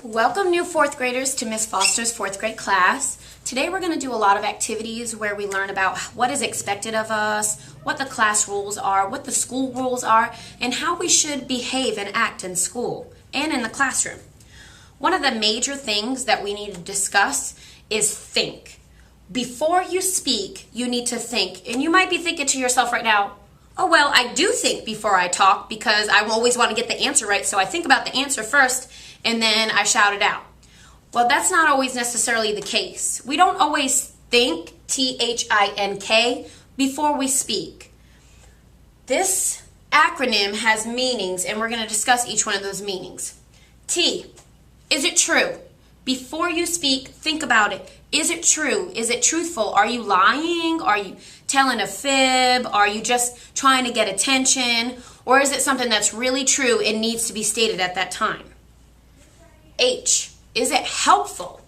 Welcome new fourth graders to Miss Foster's fourth grade class. Today we're going to do a lot of activities where we learn about what is expected of us, what the class rules are, what the school rules are, and how we should behave and act in school and in the classroom. One of the major things that we need to discuss is think. Before you speak, you need to think. And you might be thinking to yourself right now, oh, well, I do think before I talk because I always want to get the answer right, so I think about the answer first and then I shout it out. Well, that's not always necessarily the case. We don't always think, T-H-I-N-K, before we speak. This acronym has meanings, and we're going to discuss each one of those meanings. T, is it true? Before you speak, think about it. Is it true? Is it truthful? Are you lying? Are you telling a fib? Are you just trying to get attention? Or is it something that's really true and needs to be stated at that time? H, is it helpful?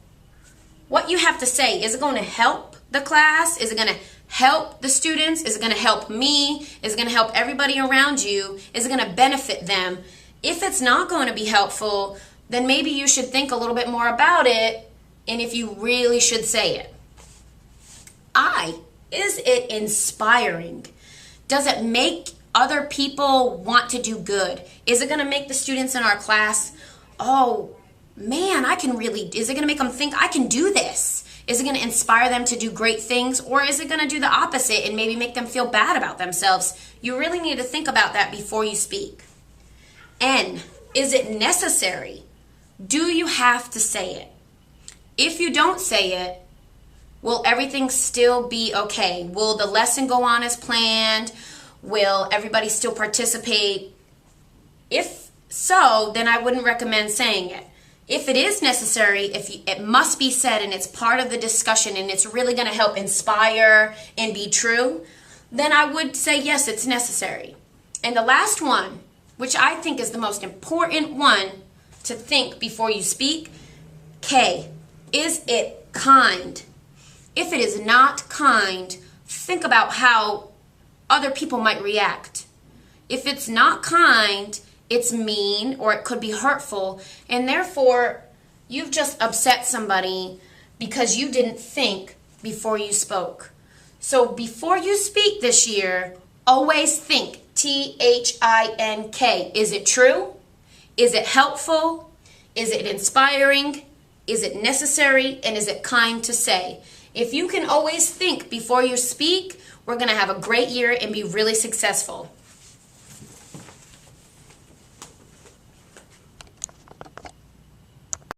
What you have to say, is it going to help the class? Is it going to help the students? Is it going to help me? Is it going to help everybody around you? Is it going to benefit them? If it's not going to be helpful, then maybe you should think a little bit more about it, and if you really should say it. I, is it inspiring? Does it make other people want to do good? Is it going to make the students in our class, oh, man, is it going to make them think I can do this? Is it going to inspire them to do great things? Or is it going to do the opposite and maybe make them feel bad about themselves? You really need to think about that before you speak. N, is it necessary? Do you have to say it? If you don't say it, will everything still be okay? Will the lesson go on as planned? Will everybody still participate? If so, then I wouldn't recommend saying it. If it is necessary, it must be said and it's part of the discussion and it's really going to help inspire and be true, then I would say yes, it's necessary. And the last one, which I think is the most important one to think before you speak, K, is it kind? If it is not kind, think about how other people might react. If it's not kind, it's mean or it could be hurtful, and therefore you've just upset somebody because you didn't think before you spoke. So before you speak this year, always think, T-H-I-N-K. Is it true? Is it helpful? Is it inspiring? Is it necessary? And is it kind to say? If you can always think before you speak, we're going to have a great year and be really successful.